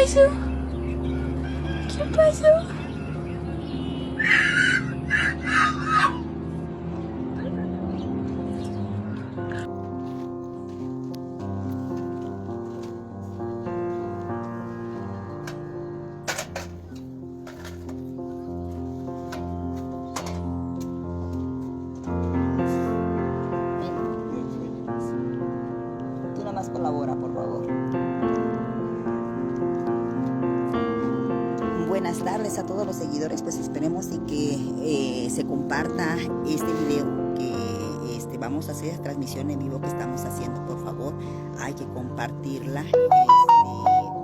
pasó? ¿Qué pasó? Tú nada más colabora, por favor. Buenas tardes a todos los seguidores, pues esperemos y que se comparta este video que vamos a hacer, transmisión en vivo que estamos haciendo, por favor, hay que compartirla.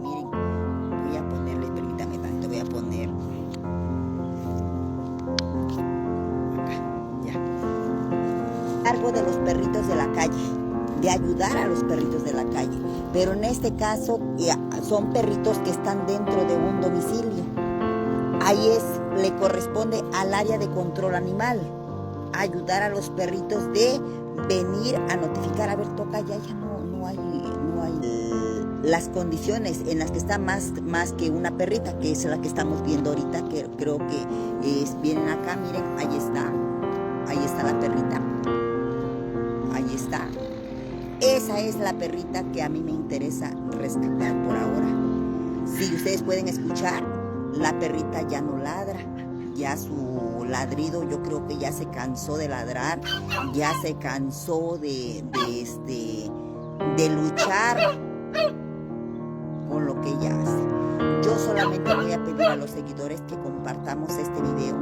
Miren, voy a ponerle, permítame tanto, voy a poner acá, ya. Cargo de los perritos de la calle, de ayudar a los perritos de la calle, pero en este caso son perritos que están dentro de un domicilio. Ahí le corresponde al área de control animal ayudar a los perritos de venir a notificar. A ver, toca ya no hay las condiciones en las que está más que una perrita, que es la que estamos viendo ahorita, que creo que vienen acá, miren, ahí está la perrita, ahí está. Esa es la perrita que a mí me interesa rescatar por ahora. Si ustedes pueden escuchar, la perrita ya no ladra, ya su ladrido yo creo que ya se cansó de ladrar, ya se cansó de luchar con lo que ella hace. Yo solamente voy a pedir a los seguidores que compartamos este video,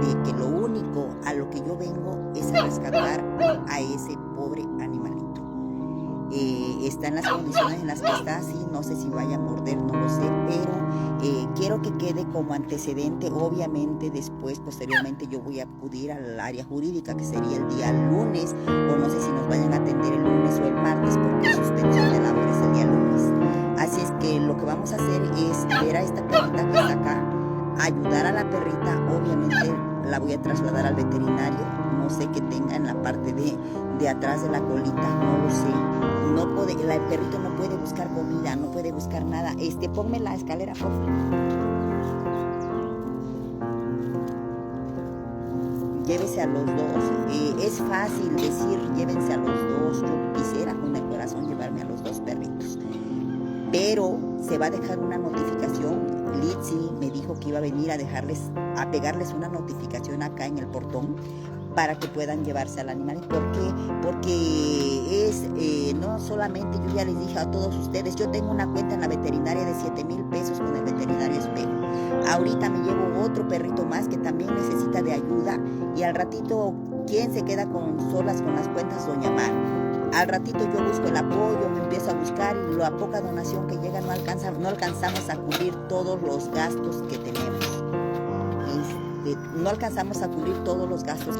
de que lo único a lo que yo vengo es a rescatar a ese pobre animalito. Está en las condiciones en las que está, sí, no sé si vaya a morder, no lo sé, pero quiero que quede como antecedente. Obviamente después, posteriormente, yo voy a acudir al área jurídica, que sería el día lunes, o no sé si nos vayan a atender el lunes o el martes, porque suspensión de labores el día lunes. Así es que lo que vamos a hacer es ver a esta perrita que está acá, ayudar a la perrita. Obviamente la voy a trasladar al veterinario, no sé qué tenga en la parte de atrás de la colita, no lo sé. El perrito no puede buscar comida, no puede buscar nada. Ponme la escalera, por favor. Llévese a los dos. Es fácil decir llévense a los dos. Yo quisiera con el corazón llevarme a los dos perritos, pero se va a dejar una notificación. Litzy me dijo que iba a venir a pegarles una notificación acá en el portón para que puedan llevarse al animal. ¿Por qué? Porque no solamente, yo ya les dije a todos ustedes, yo tengo una cuenta en la veterinaria de 7,000 pesos con el veterinario Espejo. Ahorita me llevo otro perrito más que también necesita de ayuda, y al ratito, ¿quién se queda solas con las cuentas? Doña Mar. Al ratito yo busco el apoyo, me empiezo a buscar, y la poca donación que llega no alcanzamos a cubrir todos los gastos que tenemos. No alcanzamos a cubrir todos los gastos.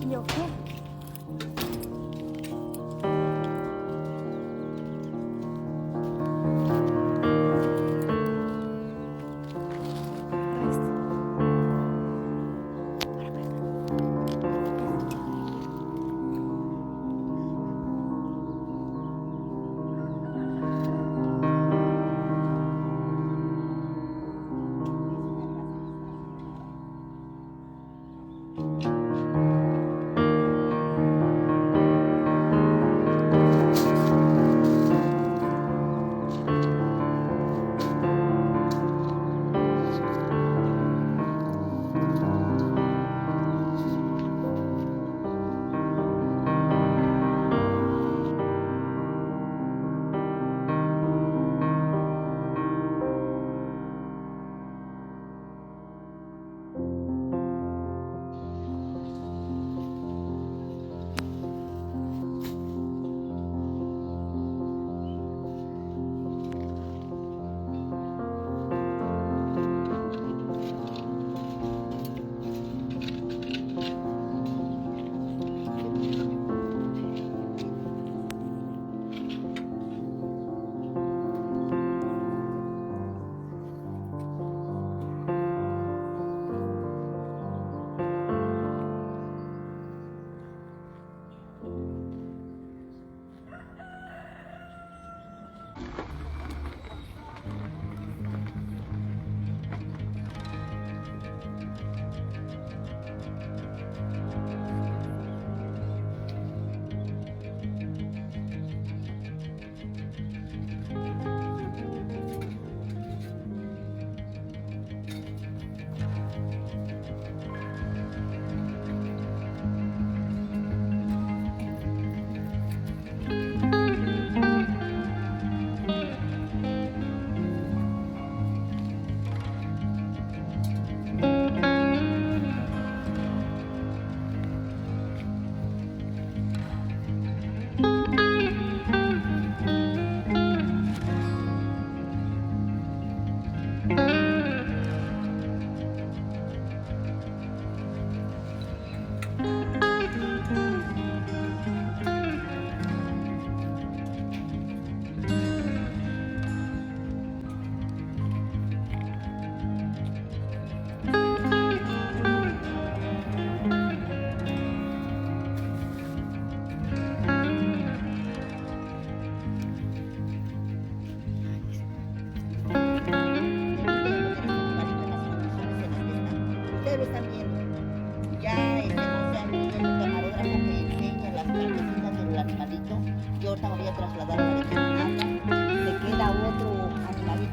¿Yo qué?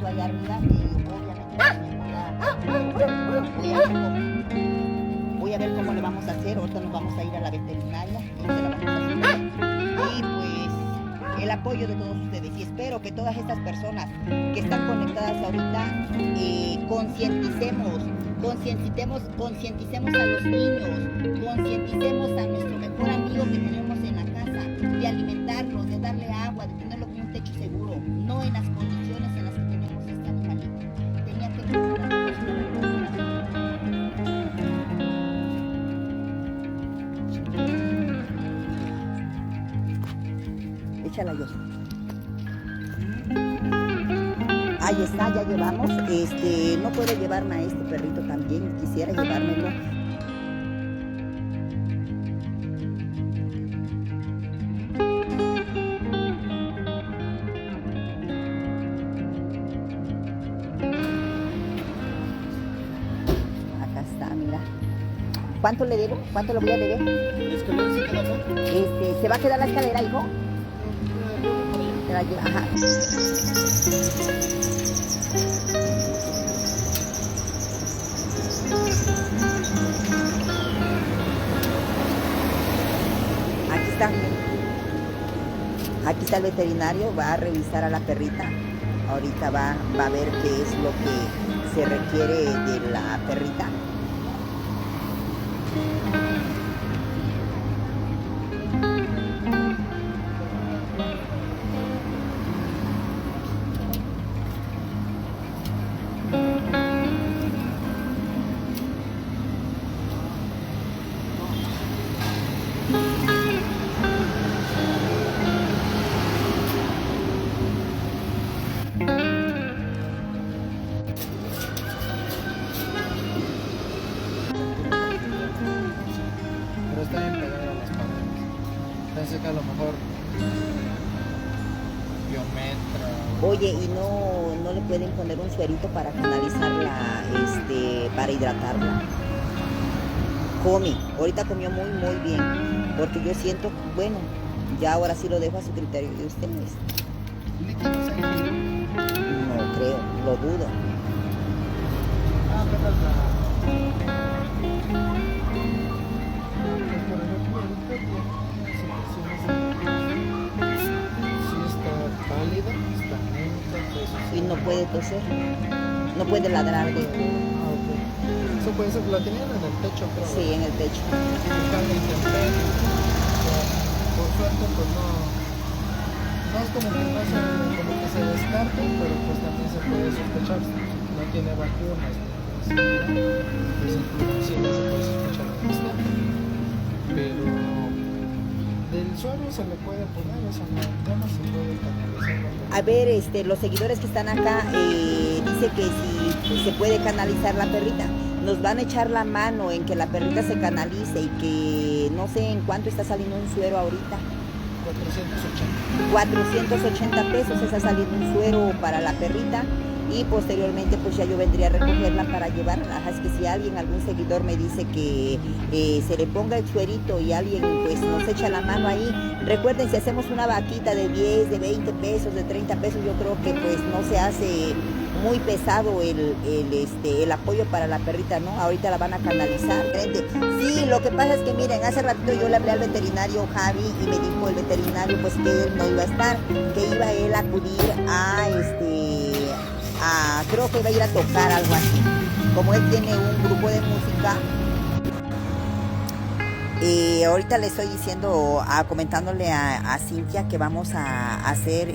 perrito allá arriba, que obviamente también voy a ver cómo le vamos a hacer. Ahorita nos vamos a ir a la veterinaria y se la vamos a hacer. Y pues el apoyo de todos ustedes. Y espero que todas estas personas que están conectadas ahorita concienticemos a los niños, concienticemos a nuestro mejor amigo que tenemos en la casa, de alimentarlos, de darle agua, de tenerlo con un techo seguro, no en las condiciones en las que tenemos este animalito. Tenía que échala yo. Ahí está, ya llevamos. No puedo llevarme a este perrito también. Quisiera llevármelo. Acá está, mira. ¿Cuánto le debo? ¿Cuánto le voy a deber? ¿Se va a quedar la escalera, hijo? Ajá. Aquí está el veterinario, va a revisar a la perrita. Ahorita va a ver qué es lo que se requiere de la perrita. Está bien pegada a las paredes. Pensé que a lo mejor Biometra. Oye, ¿y no le pueden poner un suerito para canalizarla, para hidratarla? Come, ahorita comió muy bien, porque yo siento, bueno, ya ahora sí lo dejo a su criterio de ustedes. ¿Líquidos hay? No creo, lo dudo. Apenas la... Y no puede toser, no puede ladrar de... Eso puede ser, la tenían en el techo, creo. Sí, en el techo. Por suerte, pues no es como que se descarte, pero pues también se puede sospechar. No tiene vacunas, pues inclusive se puede sospechar que está. Pero del suero se le puede poner, esa tema se puede canalizar. A ver, los seguidores que están acá, dice que si se puede canalizar la perrita, nos van a echar la mano en que la perrita se canalice y que no sé en cuánto está saliendo un suero ahorita. 480 pesos está saliendo un suero para la perrita y posteriormente pues ya yo vendría a recogerla para llevarla. Es que si algún seguidor me dice que se le ponga el suerito y alguien pues nos echa la mano ahí, recuerden, si hacemos una vaquita de 10, de 20 pesos, de 30 pesos, yo creo que pues no se hace muy pesado el apoyo para la perrita, ¿no? Ahorita la van a canalizar. Sí, lo que pasa es que miren, hace ratito yo le hablé al veterinario Javi y me dijo el veterinario pues que él no iba a estar, que iba él a acudir creo que iba a ir a tocar algo así. Como él tiene un grupo de música, ahorita le estoy diciendo, comentándole a Cintia que vamos a hacer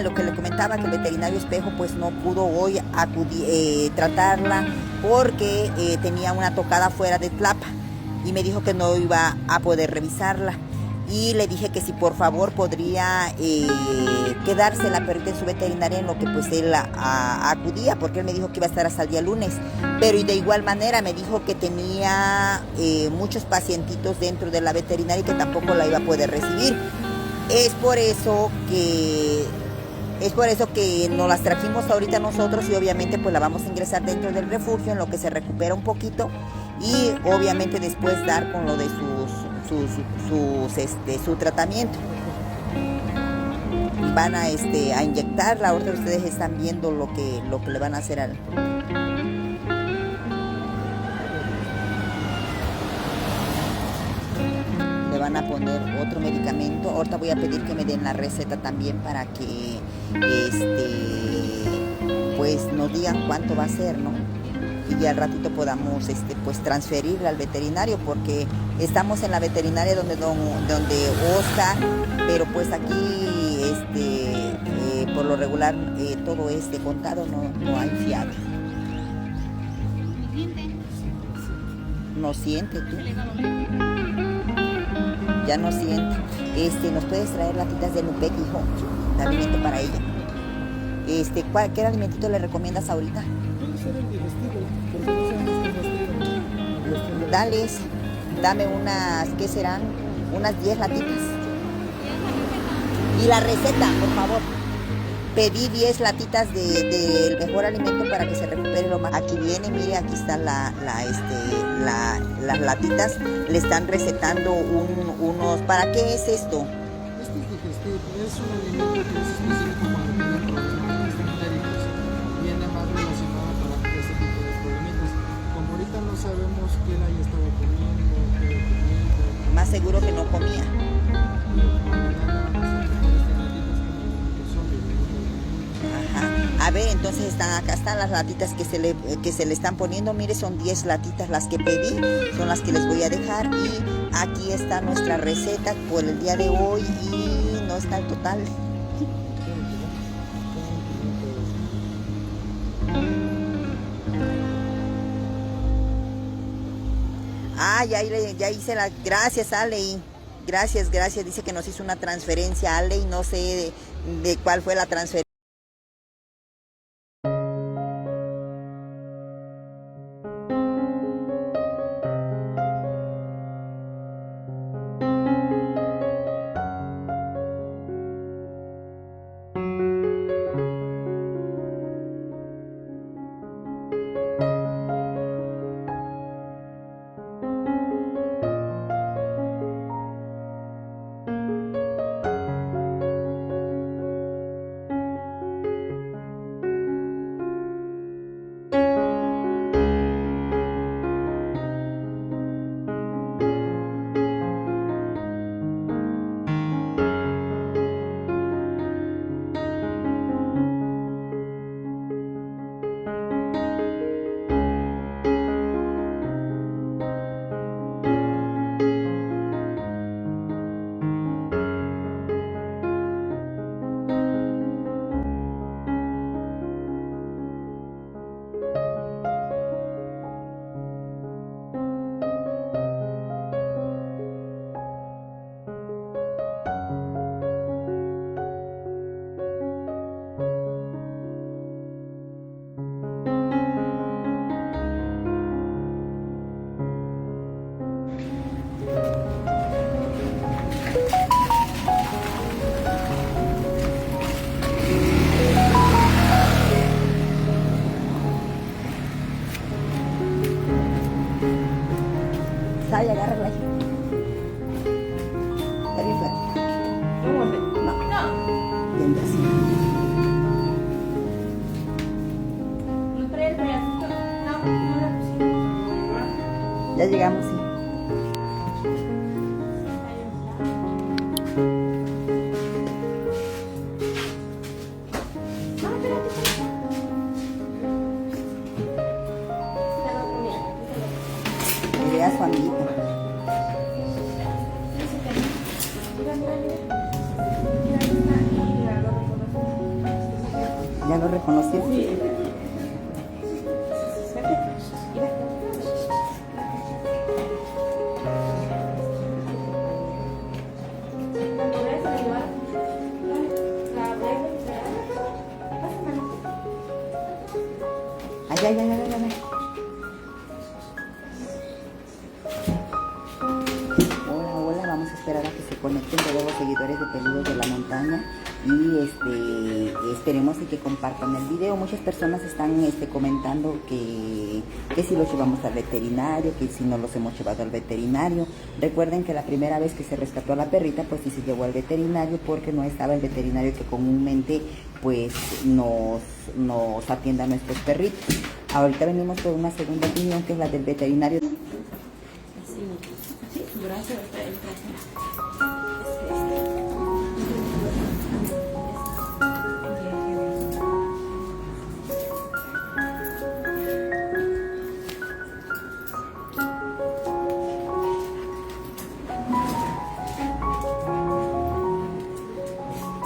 lo que le comentaba, que el veterinario Espejo pues no pudo hoy tratarla porque tenía una tocada fuera de Tlapa y me dijo que no iba a poder revisarla. Y le dije que si por favor podría quedarse la perrita en su veterinaria en lo que pues él acudía, porque él me dijo que iba a estar hasta el día lunes, pero y de igual manera me dijo que tenía muchos pacientitos dentro de la veterinaria y que tampoco la iba a poder recibir. Es por eso que nos las trajimos ahorita nosotros y obviamente pues la vamos a ingresar dentro del refugio en lo que se recupera un poquito y obviamente después dar con lo de su tratamiento. van a inyectarla. Ahorita ustedes están viendo lo que le van a hacer al... Le van a poner otro medicamento. Ahorita voy a pedir que me den la receta también para que pues nos digan cuánto va a ser, ¿no? Y ya al ratito podamos pues transferirla al veterinario, porque estamos en la veterinaria donde Oscar, pero pues aquí por lo regular todo contado, no hay fiado. No siente tú. Ya no siente. ¿Nos puedes traer latitas de Nupec, hijo? De alimento para ella. ¿Qué alimentito le recomiendas ahorita? Puede ser el digestivo, porque no sabemos cómo Dales, dame unas, ¿qué serán? Unas 10 latitas. Y la receta, por favor. Pedí 10 latitas del mejor alimento para que se recupere lo más. Aquí viene, mire, aquí están las latitas. Le están recetando unos... ¿Para qué es esto? Este es digestivo, es un alimento que es específico cuando tiene problemas entéricos. Viene más relacionado para este tipo de problemitas. Como ahorita no sabemos quién haya estado comiendo, qué haya comido. Más seguro que no comía. A ver, entonces acá están las latitas que se le están poniendo. Mire, son 10 latitas las que pedí, son las que les voy a dejar. Y aquí está nuestra receta por el día de hoy y no está el total. Ah, ya hice la... Gracias, Ale. Gracias. Dice que nos hizo una transferencia, Ale, y no sé de cuál fue la transferencia. Sal y agárrala ahí. Está bien flaquita. No. Bien así. ¿No trae el pedacito? No la pusimos. Ya llegamos, sí. Mire a su amiguita. ¿Ya lo reconoció? Sí. Allá. Hola, vamos a esperar a que se conecten todos los seguidores de Peludos de la Montaña y esperemos y que compartan el video. Muchas personas están comentando que si los llevamos al veterinario, que si no los hemos llevado al veterinario. Recuerden que la primera vez que se rescató a la perrita, pues sí se llevó al veterinario porque no estaba el veterinario que comúnmente pues nos atiende a nuestros perritos. Ahorita venimos por una segunda opinión, que es la del veterinario. Sí, gracias.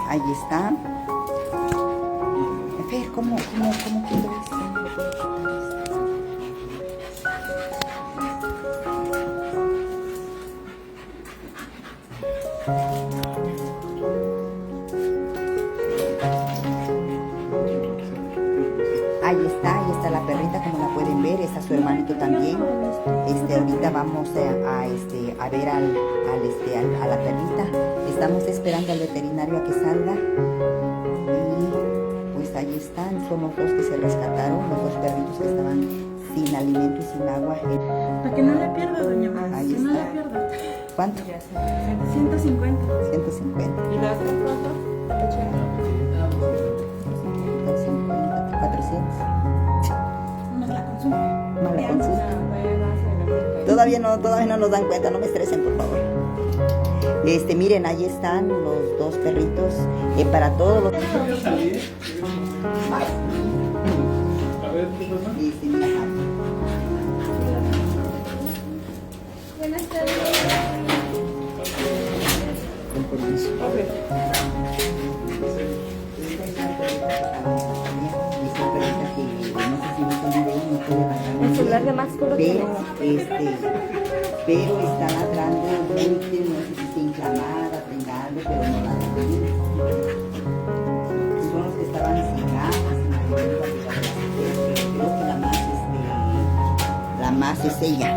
Ahí está. Fer, ¿cómo quedó esto? Ahí está la perrita, como la pueden ver, está su hermanito también. Ahorita vamos a ver a la perrita. Estamos esperando al veterinario a que salga. Y pues ahí están, son los dos que se rescataron, los dos perritos que estaban sin alimento y sin agua. Para que no la pierda, doña Más. Ahí Que no está. la pierda. ¿Cuánto? 150. 150. ¿Y la otra foto? 150, 400. No la consume. No la consume. consume. Todavía no nos dan cuenta, no me estresen, por favor. Miren, ahí están los dos perritos, para todos los... A ver, ¿qué pasa? Mira, Buenas tardes. Con permiso. El celular de Max por lo que pero está ladrando muy, no sé si está inflamada, tenga algo, pero no ladra bien. Son los que estaban sin agua, sin alimento, pero creo que la más es ella.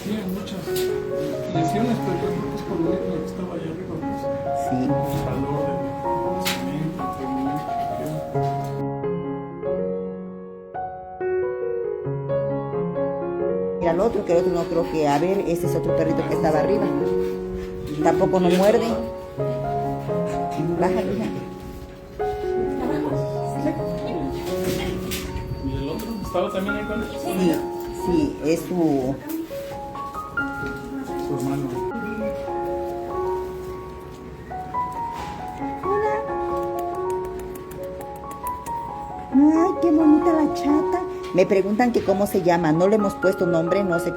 Tiene muchas lesiones, pero yo creo que es por lo mismo que estaba allá arriba, pues. Sí. El calor del cemento, el movimiento que Mira el otro, que el otro no creo que, a ver, ese es otro perrito que estaba arriba. Tampoco no muerde. Bájale, hija. ¿Y el otro estaba también ahí con él? Sí, es su hermano. Ay, qué bonita la chata. Me preguntan que cómo se llama. No le hemos puesto nombre, no sé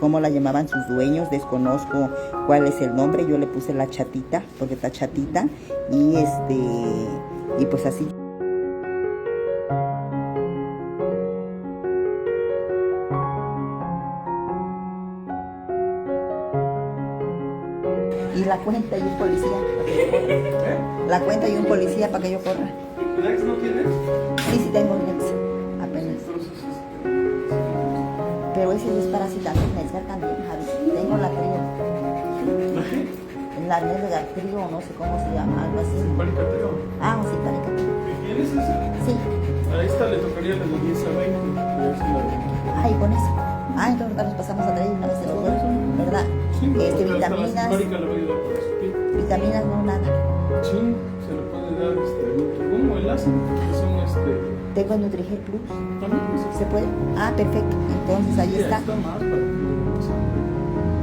cómo la llamaban sus dueños, desconozco cuál es el nombre. Yo le puse la chatita, porque está chatita. Y pues así. Y la cuenta y un policía para que yo corra. La cuenta y un policía para que yo corra. ¿Nex no tienes? Sí, tengo Nex, apenas. Pero ese no es parasitación, Nesgar también, Javi. Tengo la trío. ¿La qué? La Nesgar trío, no sé cómo se llama, algo así. Paricateo. Ah, sí, paricateo. ¿Tienes ese? Sí. A esta le tocaría la de 10 a 20. Pero es la Ay, con eso. Ah, entonces nos pasamos a traer una vez el otro, ¿verdad? Sí, Vitaminas. Marica le va a ayudar por eso. ¿Sí? Vitaminas no, nada. Sí, se le puede dar Nutribum o el ácido, que son Tengo el Nutrigel Plus. también pues, ¿Se puede? Ah, perfecto. Entonces ahí sí, está. está más para que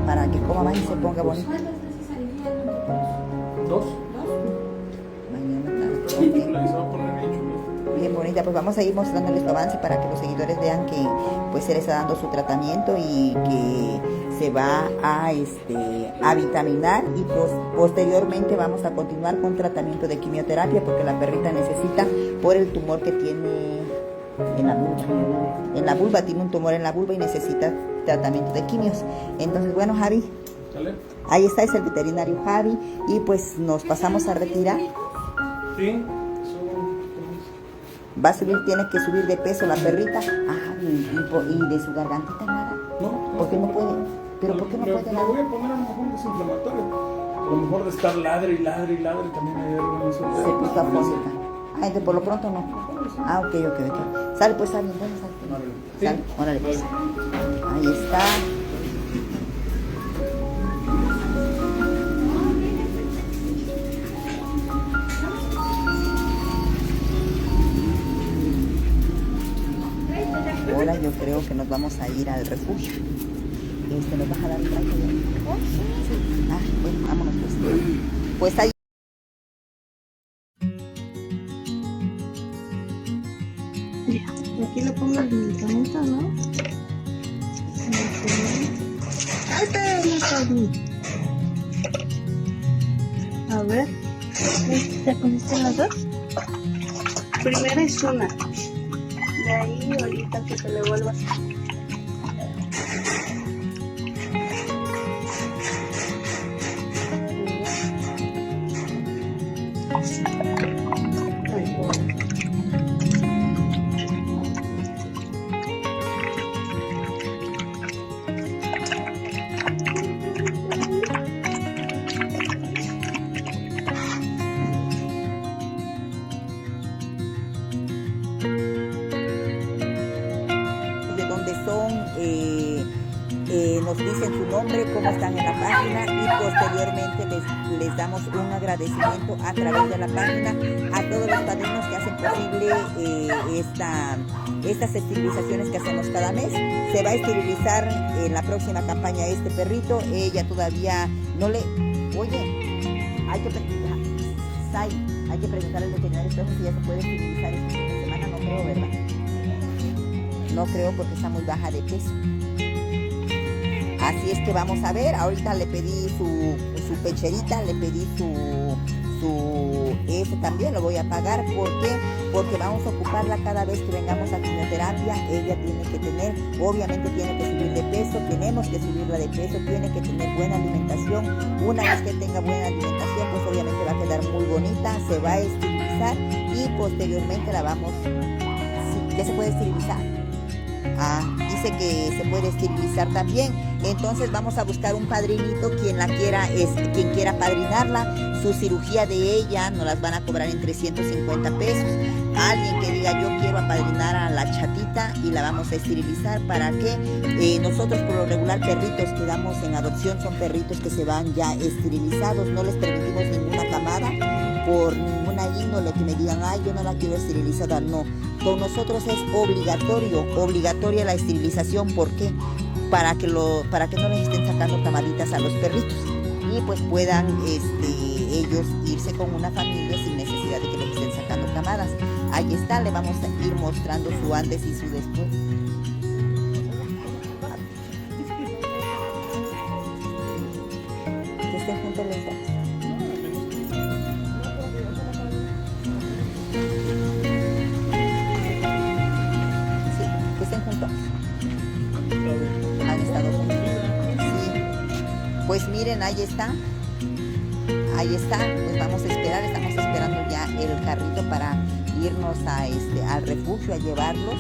Para que coma más y se ponga bonito. ¿Cuántas veces saldría el dos. Mañana tarde. Y Ok. la se va a poner bien chula. Bien bonita, pues vamos a ir mostrándoles su avance para que los seguidores vean que pues se le está dando su tratamiento y que se va a vitaminar y posteriormente vamos a continuar con tratamiento de quimioterapia porque la perrita necesita por el tumor que tiene en la vulva. En la vulva tiene un tumor en la vulva y necesita tratamiento de quimios. Entonces, bueno, Javi, ¿Sale? ahí está, es el veterinario Javi, y pues nos pasamos a retirar. Sí. Va a subir, tiene que subir de peso la perrita. Ah, y de su gargantita nada. No. ¿Por qué no puede? ¿Pero por qué no puede Le nada? voy a poner a lo mejor desinflamatorio. A lo mejor de estar ladre y ladre y ladre también hay algo. Se puso afónica. Ah, entonces por lo pronto no. Ah, ok. Sale pues, está bien, bueno, sale. Sale, órale pues. Ahí está. Ahora yo creo que nos vamos a ir al refugio. ¿Nos vas a dar un traje? Sí. Ah, bueno, vámonos pues. Pues ahí. Aquí le pongo el medicamento, ¿no? Ahí está bien. A ver, ¿te pusiste las dos? Primero es una. De ahí ahorita que se le vuelva. De dónde son, nos dicen su nombre, cómo están en la página, y posteriormente les damos un agradecimiento a través de la página a todos los padrinos que hacen posible estas esterilizaciones que hacemos cada mes. Se va a esterilizar en la próxima campaña este perrito. Ella todavía no le... Oye, hay que preguntar al veterinario si ya se puede esterilizar esta semana. No creo, ¿verdad? No creo, porque está muy baja de peso. Así es que vamos a ver. Ahorita le pedí su pecherita, le pedí ese también lo voy a pagar. ¿Por qué? Porque vamos a ocuparla cada vez que vengamos a quimioterapia. Ella tiene que tener, obviamente tiene que subir de peso, tenemos que subirla de peso, tiene que tener buena alimentación. Una vez que tenga buena alimentación, pues obviamente va a quedar muy bonita, se va a esterilizar y posteriormente la vamos... Sí, ¿qué se puede esterilizar? Ah, dice que se puede esterilizar también. Entonces vamos a buscar un padrinito, quien quiera padrinarla. Su cirugía de ella nos las van a cobrar en 350 pesos. Alguien que diga yo quiero apadrinar a la chatita y la vamos a esterilizar. ¿Para qué? Nosotros por lo regular perritos que damos en adopción son perritos que se van ya esterilizados. No les permitimos ninguna camada por ninguna índole que me digan, ay, yo no la quiero esterilizada. No, con nosotros es obligatoria la esterilización. ¿Por qué? Para que no les estén sacando camaditas a los perritos y pues puedan ellos irse con una familia sin necesidad de que les estén sacando camadas. Ahí está, le vamos a ir mostrando su antes y su después. Que estén juntos los dos. Sí, que estén juntos. Han estado juntos. Sí. Pues miren, ahí está. Ahí está. Pues vamos a esperar. Estamos esperando ya el carrito para irnos al refugio a llevarlos.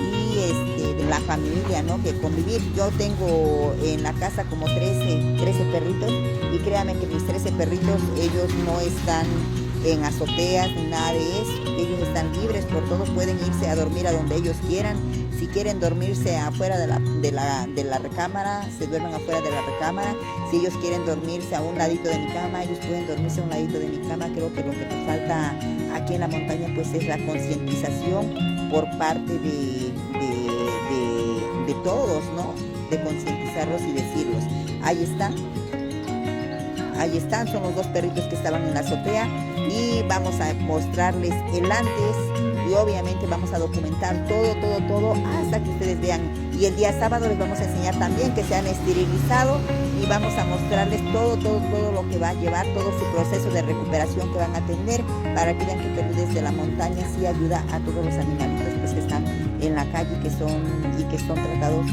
Y de la familia, ¿no? Que convivir. Yo tengo en la casa como 13 perritos. Y créanme que mis 13 perritos, ellos no están en azoteas ni nada de eso. Ellos están libres por todo, pueden irse a dormir a donde ellos quieran. Si quieren dormirse afuera de la recámara, se duermen afuera de la recámara. Si ellos quieren dormirse a un ladito de mi cama, ellos pueden dormirse a un ladito de mi cama. Creo que lo que nos falta aquí en la montaña pues es la concientización por parte de todos, ¿no? De concientizarlos y decirlos. Ahí están, son los dos perritos que estaban en la azotea y vamos a mostrarles el antes y obviamente vamos a documentar todo hasta que ustedes vean. Y el día sábado les vamos a enseñar también que se han esterilizado y vamos a mostrarles todo lo que va a llevar, todo su proceso de recuperación que van a tener para que vean que Perú desde la montaña sí ayuda a todos los animalitos pues, que están en la calle y que son tratados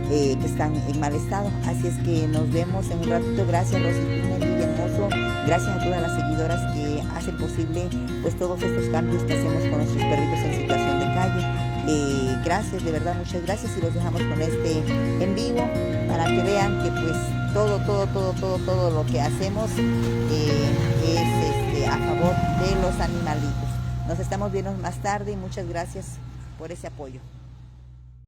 que están en mal estado. Así es que nos vemos en un ratito. Gracias, Rosita, Hermoso. Gracias a todas las seguidoras que hacen posible pues todos estos cambios que hacemos con nuestros perritos en situación de calle. Gracias, de verdad, muchas gracias, y los dejamos con este en vivo para que vean que pues todo lo que hacemos es a favor de los animalitos. Nos estamos viendo más tarde y muchas gracias por ese apoyo.